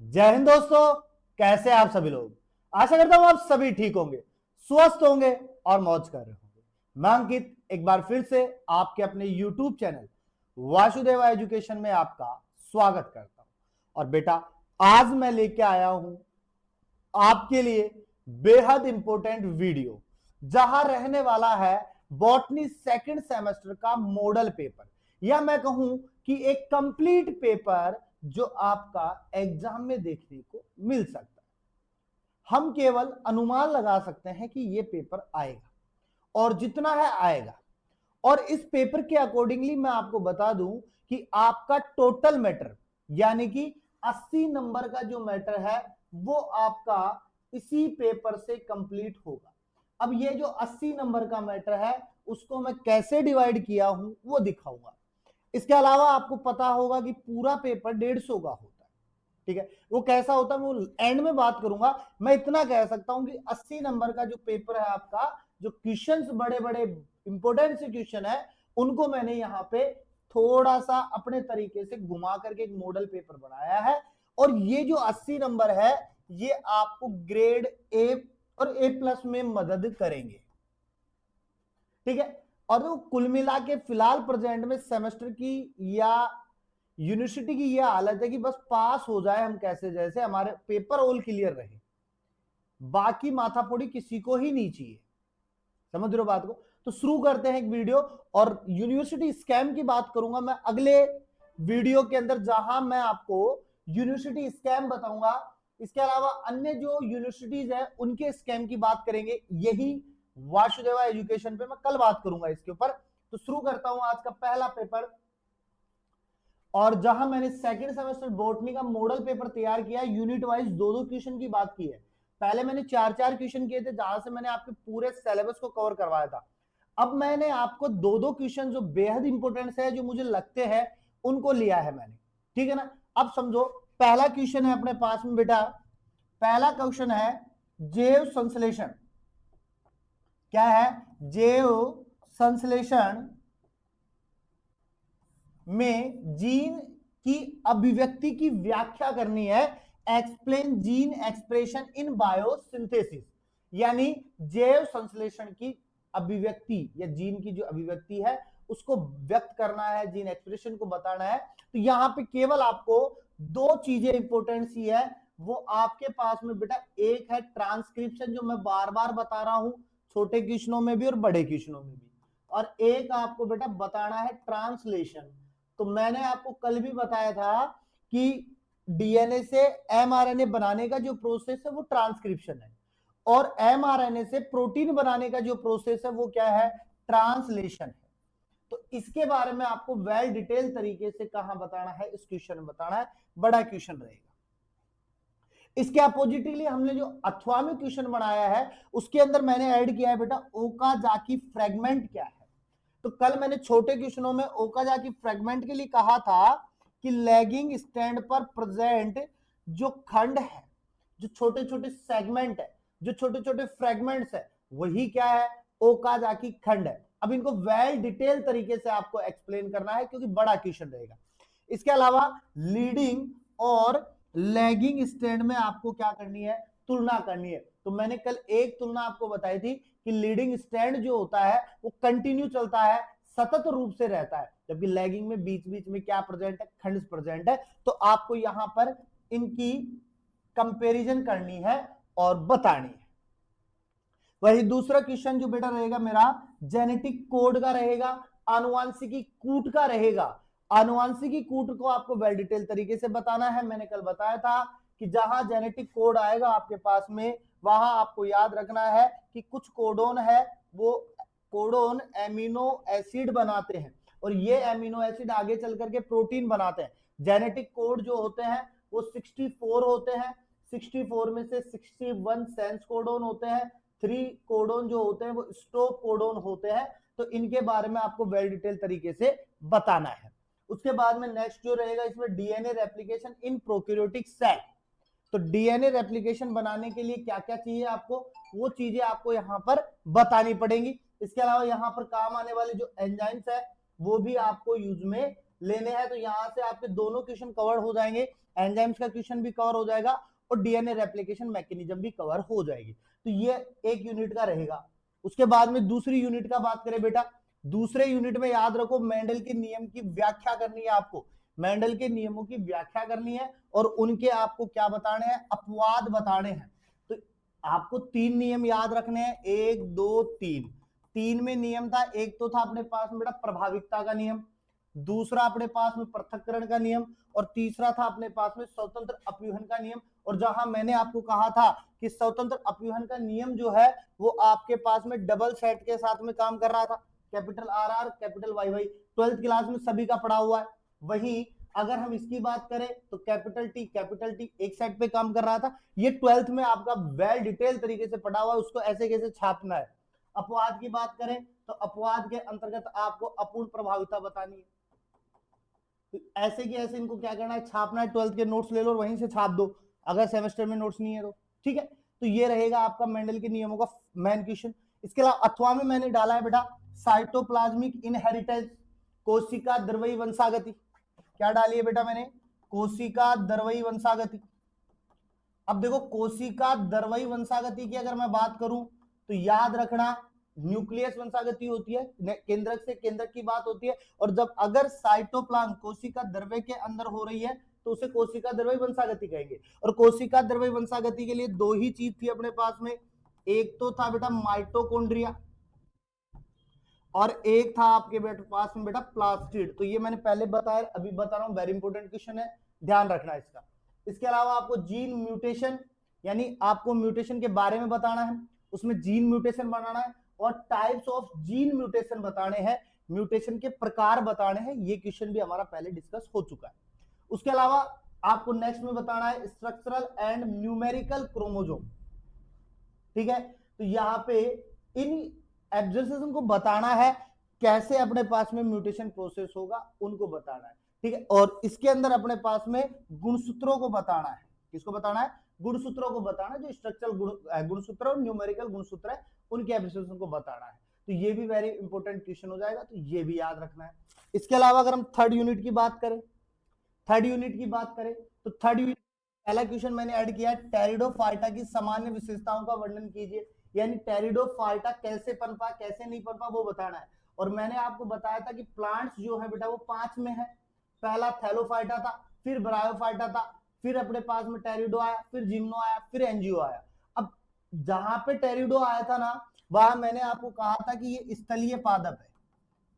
जय हिंद दोस्तों। कैसे हैं आप सभी लोग। आशा करता हूं आप सभी ठीक होंगे, स्वस्थ होंगे और मौज कर रहे होंगे। मैं अंकित एक बार फिर से आपके अपने YouTube चैनल वासुदेवा एजुकेशन में आपका स्वागत करता हूं। और बेटा, आज मैं लेके आया हूं आपके लिए बेहद इंपॉर्टेंट वीडियो, जहां रहने वाला है बॉटनी सेकंड सेमेस्टर का मॉडल पेपर, या मैं कहूं कि एक कंप्लीट पेपर जो आपका एग्जाम में देखने को मिल सकता है। हम केवल अनुमान लगा सकते हैं कि यह पेपर आएगा और जितना है आएगा। और इस पेपर के अकॉर्डिंगली मैं आपको बता दूं कि आपका टोटल मैटर यानी कि 80 नंबर का जो मैटर है वो आपका इसी पेपर से कंप्लीट होगा। अब ये जो 80 नंबर का मैटर है उसको मैं कैसे डिवाइड किया हूं वो दिखाऊंगा। इसके अलावा आपको पता होगा कि पूरा पेपर 150 का होता है, ठीक है। वो कैसा होता है वो एंड में बात करूंगा। मैं इतना कह सकता हूं कि 80 नंबर का जो पेपर है आपका, जो क्वेश्चंस बड़े बड़े इंपोर्टेंट से क्वेश्चन है उनको मैंने यहाँ पे थोड़ा सा अपने तरीके से घुमा करके एक मॉडल पेपर बनाया है। और ये जो 80 नंबर है ये आपको ग्रेड ए और A+ में मदद करेंगे, ठीक है। और वो कुल मिला के फिलहाल प्रेजेंट में सेमेस्टर की या यूनिवर्सिटी की यह हालत है कि बस पास हो जाए हम कैसे, जैसे हमारे पेपर ऑल क्लियर रहे, बाकी माथापोड़ी किसी को ही नहीं चाहिए। समझ रहे हो बात को। तो शुरू करते हैं एक वीडियो, और यूनिवर्सिटी स्कैम की बात करूंगा मैं अगले वीडियो के अंदर, जहां मैं आपको यूनिवर्सिटी स्कैम बताऊंगा। इसके अलावा अन्य जो यूनिवर्सिटीज है उनके स्कैम की बात करेंगे, यही वासुदेवा एजुकेशन पे मैं कल बात करूंगा इसके ऊपर। तो शुरू करता हूं आज का पहला पेपर, और जहां मैंने सेकंड सेमेस्टर बॉटनी का मॉडल पेपर तैयार किया, यूनिट वाइज दो दो क्वेश्चन की बात की है। पहले मैंने चार चार क्वेश्चन किए थे, जहां से मैंने आपके पूरे सिलेबस को कवर करवाया था। अब मैंने आपको दो दो क्वेश्चन जो बेहद इंपोर्टेंट है, जो मुझे लगते हैं उनको लिया है मैंने, ठीक है ना। अब समझो, पहला क्वेश्चन है अपने पास में बेटा, पहला क्वेश्चन है जैव संश्लेषण। क्या है? जैव संश्लेषण में जीन की अभिव्यक्ति की व्याख्या करनी है। Explain gene expression in biosynthesis, यानी जैव संश्लेषण की अभिव्यक्ति या जीन की जो अभिव्यक्ति है उसको व्यक्त करना है, जीन एक्सप्रेशन को बताना है। तो यहां पे केवल आपको दो चीजें इंपॉर्टेंट सी है, वो आपके पास में बेटा एक है ट्रांसक्रिप्शन, जो मैं बार बार बता रहा हूं छोटे क्वेश्चनों में भी और बड़े क्वेश्चनों में भी, और एक आपको बेटा बताना है ट्रांसलेशन। तो मैंने आपको कल भी बताया था कि डीएनए से एमआरएनए बनाने का जो प्रोसेस है वो ट्रांसक्रिप्शन है, और एमआरएनए से प्रोटीन बनाने का जो प्रोसेस है वो क्या है? ट्रांसलेशन है। तो इसके बारे में आपको वेल डिटेल तरीके से कहां बताना है, इस क्वेश्चन में बताना है, बड़ा क्वेश्चन रहेगा। इसके अपोजिटली हमने जो अथवा में क्वेश्चन बनाया है उसके अंदर मैंने ऐड किया है बेटा ओकाजाकी फ्रेगमेंट क्या है। तो कल मैंने छोटे क्वेश्चनों में ओकाजाकी फ्रेगमेंट के लिए कहा था कि लैगिंग स्टैंड पर प्रेजेंट जो खंड है, जो छोटे छोटे सेगमेंट है, जो छोटे छोटे फ्रेगमेंट्स है, वही क्या है? ओकाजाकी खंड है। अब इनको वेल डिटेल तरीके से आपको एक्सप्लेन करना है क्योंकि बड़ा क्वेश्चन रहेगा। इसके अलावा लीडिंग और लैगिंग स्टैंड में आपको क्या करनी है? तुलना करनी है। तो मैंने कल एक तुलना आपको बताई थी कि लीडिंग स्टैंड जो होता है वो कंटिन्यू चलता है, सतत रूप से रहता है, जबकि लैगिंग में बीच बीच में क्या प्रेजेंट है? खंड प्रेजेंट है। तो आपको यहां पर इनकी कंपैरिजन करनी है और बतानी है। वही दूसरा क्वेश्चन जो बेटा रहेगा मेरा जेनेटिक कोड का रहेगा, आनुवांशिकी कूट का रहेगा। आनुवांशिकी कूट को आपको वेल डिटेल तरीके से बताना है। मैंने कल बताया था कि जहां जेनेटिक कोड आएगा आपके पास में, वहां आपको याद रखना है कि कुछ कोडोन है, वो कोडोन एमिनो एसिड बनाते हैं, और ये एमिनो एसिड आगे चल करके प्रोटीन बनाते हैं। जेनेटिक कोड जो होते हैं वो 64 होते हैं। 64 में से 61 सेंस कोडोन होते हैं, 3 कोडोन जो होते हैं वो स्टॉप कोडोन होते हैं। तो इनके बारे में आपको वेल डिटेल तरीके से बताना है। उसके बाद में नेक्स्ट जो रहेगा इसमें DNA replication in prokaryotic cell. तो डीएनए रेप्लिकेशन बनाने के लिए क्या क्या चाहिए आपको, वो चीजें आपको यहां पर बतानी पड़ेंगी। इसके अलावा यहां पर काम आने वाले जो एंजाइम्स है वो भी आपको यूज में लेने हैं तो यहाँ से आपके दोनों क्वेश्चन कवर हो जाएंगे, एंजाइम्स का क्वेश्चन भी कवर हो जाएगा और डीएनए रेप्लिकेशन मैकेनिज्म भी कवर हो जाएगी। तो ये एक यूनिट का रहेगा। उसके बाद में दूसरी यूनिट का बात करें बेटा, दूसरे यूनिट में याद रखो मेंडल के नियम की व्याख्या करनी है आपको, मेंडल के नियमों की व्याख्या करनी है और उनके आपको क्या बताने हैं, अपवाद बताने हैं। तो आपको 3 नियम याद रखने हैं, 1 2 3। 3 में नियम था, एक तो था अपने पास में बेटा प्रभाविकता का नियम, दूसरा अपने पास में पृथक्करण का नियम और तीसरा था अपने पास में स्वतंत्र अपव्यूहन का नियम। और जहां मैंने आपको कहा था कि स्वतंत्र अपव्यूहन का नियम जो है वो आपके पास में डबल सेट के साथ में काम कर रहा था, capital R R capital Y Y, 12th class में सभी का पढ़ा हुआ है। वहीं अगर हम इसकी बात करें तो कैपिटल टी एक सेट पे काम कर रहा था, ये 12th में आपका वेल डिटेल तरीके से पढ़ा हुआ है, उसको ऐसे कैसे छापना है। अपवाद की बात करें तो अपवाद के अंतर्गत आपको अपूर्ण प्रभाविता बतानी है, तो ऐसे की ऐसे इनको क्या करना है, छापना है। 12th के नोट्स ले लो और वहीं से छाप दो अगर सेमेस्टर में नोट्स नहीं है तो, ठीक है। तो ये रहेगा आपका मेंडल के नियमों का मेन क्वेश्चन। इसके अलावा अथवा में मैंने डाला है बेटा साइटोप्लाज्मिक इनहेरिटेंस, कोशिका द्रव्यी वंशागति। क्या डाली है बेटा मैंने, कोशिका द्रव्यी वंशागति। अब देखो कोशिका द्रव्यी वंशागति की अगर मैं बात करूं तो याद रखना न्यूक्लियस वंशागति होती है, केंद्रक से केंद्रक की बात होती है, और जब अगर साइटोप्लाज्म कोशिका द्रव्य के अंदर हो रही है तो उसे कोशिका द्रव्यी वंशागति कहेंगे। और कोशिका द्रव्यी वंशागति के लिए 2 ही चीज थी अपने पास में, एक तो था बेटा माइटोकॉन्ड्रिया और एक था आपके पास में बेटा प्लास्टिड। तो ये मैंने पहले बताया, अभी बता रहा हूं, वेरी इंपॉर्टेंट क्वेश्चन है, ध्यान रखना इसका। इसके अलावा आपको जीन म्यूटेशन, यानी आपको म्यूटेशन के बारे में बताना है, उसमें जीन म्यूटेशन बनाना है और टाइप्स ऑफ जीन म्यूटेशन बताने हैं, म्यूटेशन के प्रकार बताने हैं। ये क्वेश्चन भी हमारा पहले डिस्कस हो चुका है। उसके अलावा आपको नेक्स्ट में बताना है स्ट्रक्चरल एंड न्यूमेरिकल क्रोमोसोम, ठीक है। तो यहां पे इन एब्जर्वेशन को बताना है कैसे अपने पास में म्यूटेशन प्रोसेस होगा, उनको बताना है, ठीक है। और इसके अंदर अपने पास में गुणसूत्रों को बताना है, किसको बताना है, गुणसूत्रों को बताना है, जो स्ट्रक्चरल गुणसूत्र और न्यूमेरिकल गुणसूत्र है उनके एब्जर्वेशन को बताना है। तो ये भी वेरी इंपॉर्टेंट क्वेश्चन हो जाएगा, तो ये भी याद रखना है। इसके अलावा अगर हम थर्ड यूनिट की बात करें, तो थर्ड यूनिट पहला क्वेश्चन मैंने ऐड किया है, टेरिडोफाइटा की सामान्य विशेषताओं का वर्णन कीजिए, यानी टेरिडोफाइटा कैसे पनपा कैसे नहीं पनपा वो बताना है। और मैंने आपको बताया था कि प्लांट्स जो है बेटा वो 5 में है, पहला थैलोफाइटा था, फिर ब्रायोफाइटा था, फिर अपने पास में टेरिडो आया, फिर जिम्नो आया, फिर एंजियो आया। अब जहां पे टेरिडो आया था ना, वहां मैंने आपको कहा था कि ये स्थलीय पादप है,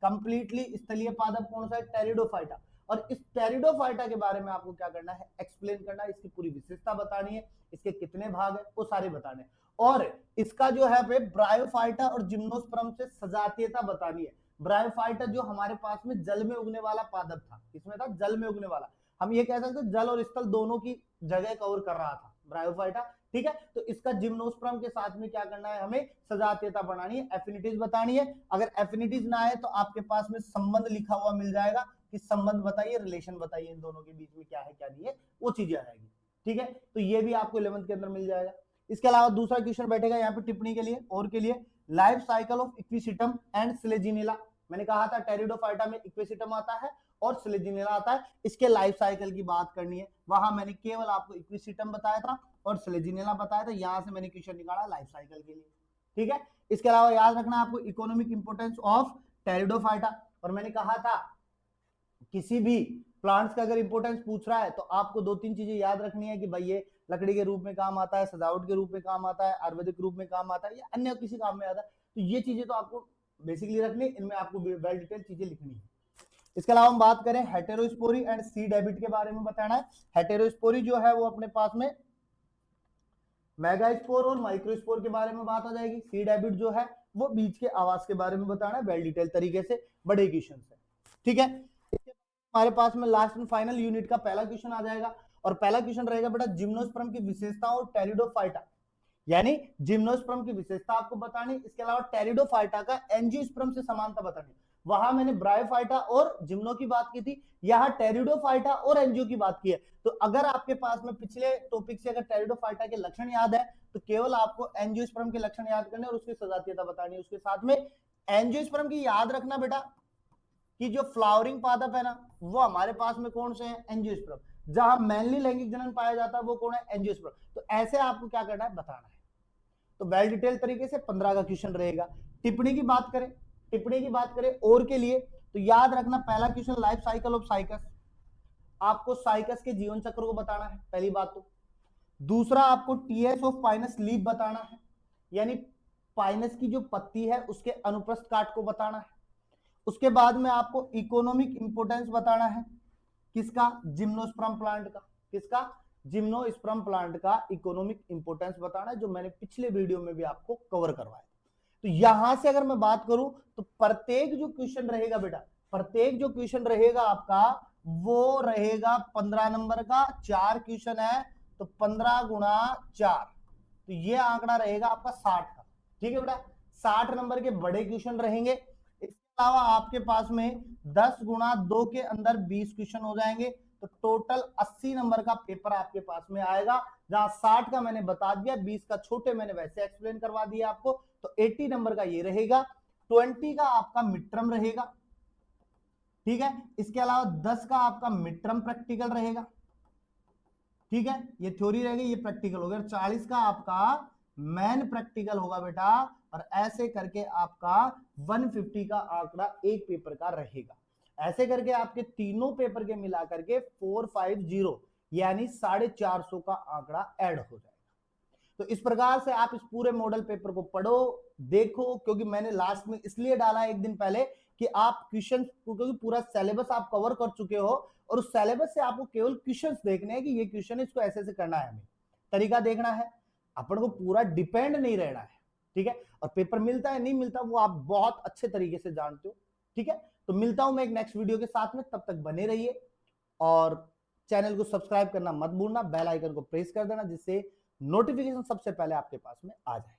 कंप्लीटली स्थलीय पादप कौन सा है, टेरिडोफाइटा। और इस टेरिडोफाइटा के बारे में आपको क्या करना है, एक्सप्लेन करना है, इसकी पूरी विशेषता बतानी है, इसके कितने भाग है वो सारे बताने हैं। और इसका जो है ब्रायोफाइटा और जिम्नोस्पर्म से सजातीयता बतानी है। ब्रायोफाइटा जो हमारे पास में जल में उगने वाला पादप था, इसमें था जल में उगने वाला, हम ये कह सकते हैं जल और स्थल दोनों की जगह कवर कर रहा था ब्रायोफाइटा, ठीक है। तो इसका जिम्नोस्पर्म के साथ में क्या करना है, हमें सजातीयता बनानी है, एफिनिटीज बतानी है। अगर एफिनिटीज ना आए तो आपके पास में संबंध लिखा हुआ मिल जाएगा कि संबंध बताइए, रिलेशन बताइए, इन दोनों के बीच में क्या है क्या नहीं है, वो चीजें आ जाएगी, ठीक है। तो ये भी आपको 11th के अंदर मिल जाएगा। इसके अलावा दूसरा क्वेश्चन बैठेगा यहाँ पे टिप्पणी के लिए और के लिए, life cycle of Equisetum and Selaginella. मैंने कहा था टेरिडोफाइटा में इक्विसिटम आता है और स्लेजिनेला आता है, इसके लाइफ साइकिल की बात करनी है। वहां मैंने केवल आपको इक्विसिटम बताया था और स्लेजिनेला बताया था, यहां से मैंने क्वेश्चन निकाला लाइफ साइकिल के लिए, ठीक है। इसके अलावा याद रखना आपको इकोनॉमिक इंपोर्टेंस ऑफ टेरिडोफाइटा, और मैंने कहा था किसी भी प्लांट्स का अगर इंपोर्टेंस पूछ रहा है तो आपको 2-3 चीजें याद रखनी है कि भाई ये लकड़ी के रूप में काम आता है, सजावट के रूप में काम आता है, आयुर्वेदिक रूप में काम आता है या अन्य किसी काम में आता है। तो ये चीजें तो आपको बेसिकली रखनी, इनमें आपको वेल डिटेल चीजें लिखनी है। इसके अलावा हम बात करें हेटेरोस्पोरी एंड सीड हैबिट के बारे में बताना है। हेटेरोस्पोरी जो है वो अपने पास में मेगास्पोर और माइक्रोस्पोर के बारे में बात आ जाएगी, सीड हैबिट जो है वो बीज के आवास के बारे में बताना है वेल डिटेल तरीके से, बड़े क्वेश्चन है, ठीक है। हमारे पास में लास्ट एंड फाइनल यूनिट का पहला क्वेश्चन आ जाएगा और पहला क्वेश्चन रहेगा बेटा जिम्नोस्पर्म की विशेषताओं और टेरिडोफाइटा, यानी जिम्नोस्पर्म की विशेषता आपको बतानी, इसके अलावा टेरिडोफाइटा का एंजियोस्पर्म से समानता बतानी। वहां मैंने ब्रायोफाइटा और जिम्नो की बात की थी, यहां टेरिडोफाइटा और एंजियो की बात की है। तो अगर आपके पास में पिछले टॉपिक से अगर टेरिडोफाइटा के लक्षण याद है तो केवल आपको एंजियोस्पर्म के लक्षण याद करने और उसकी सजातीयता बतानी है। उसके साथ में एंजियोस्पर्म की याद रखना बेटा, कि जो फ्लावरिंग पादप है ना वो हमारे पास में कौन से हैं, एंजियोस्पर्म। जहां मेनली लैंगिक जनन पाया जाता है वो कौन है, एंजियोस्पर्म। तो ऐसे आपको क्या करना है, बताना है। तो वेल डिटेल तरीके से 15 का क्वेश्चन रहेगा। टिप्पणी की बात करें और के लिए, तो याद रखना पहला question life cycle of cycas, आपको साइकस के जीवन चक्र को बताना है पहली बात। तो दूसरा आपको टीएस ऑफ पाइनस लीफ बताना है, यानी पाइनस की जो पत्ती है उसके अनुप्रस्थ काट को बताना है। उसके बाद में आपको इकोनॉमिक इंपोर्टेंस बताना है, किसका, जिम्नोस्पर्म प्लांट का। किसका, जिम्नोस्पर्म प्लांट का इकोनॉमिक इंपोर्टेंस बताना है, जो मैंने पिछले वीडियो में भी आपको कवर करवाया। तो यहां से अगर मैं बात करूं तो प्रत्येक जो क्वेश्चन रहेगा बेटा, प्रत्येक जो क्वेश्चन रहेगा आपका वो रहेगा 15 नंबर का। 4 क्वेश्चन है तो 15 गुणा 4, तो ये आंकड़ा रहेगा आपका 60 का। ठीक है बेटा, 60 नंबर के बड़े क्वेश्चन रहेंगे। इसके अलावा आपके पास में 10 गुणा 2 के अंदर 20 क्वेश्चन हो जाएंगे, तो टोटल 80 नंबर का पेपर आपके पास में आएगा। जहां 60 का मैंने बता दिया, 20 का छोटे मैंने वैसे एक्सप्लेन करवा दिया आपको। तो 80 नंबर का ये रहेगा। 20 का आपका मिड टर्म रहेगा, ठीक है। इसके अलावा 10 का आपका मिड टर्म प्रैक्टिकल रहेगा, ठीक है, ये थ्योरी रहेगी, ये प्रैक्टिकल होगा। 40 का आपका मेन प्रैक्टिकल होगा बेटा, और ऐसे करके आपका 150 का आंकड़ा एक पेपर का रहेगा। ऐसे करके आपके तीनों पेपर के मिला करके 450 यानी 450 का आंकड़ा ऐड हो जाएगा। तो इस प्रकार से आप इस पूरे मॉडल पेपर को पढ़ो, देखो, क्योंकि मैंने लास्ट में इसलिए डाला एक दिन पहले कि आप क्वेश्चन, क्योंकि पूरा सिलेबस आप कवर कर चुके हो और उस सिलेबस से आपको केवल क्वेश्चंस देखने हैं कि ये क्वेश्चन इसको ऐसे ऐसे करना है, हमें तरीका देखना है, अपन को पूरा डिपेंड नहीं रहना है, ठीक है। और पेपर मिलता है नहीं मिलता वो आप बहुत अच्छे तरीके से जानते हो, ठीक है। तो मिलता हूं मैं एक नेक्स्ट वीडियो के साथ में, तब तक बने रहिए और चैनल को सब्सक्राइब करना मत भूलना, बेल आइकन को प्रेस कर देना जिससे नोटिफिकेशन सबसे पहले आपके पास में आ जाए।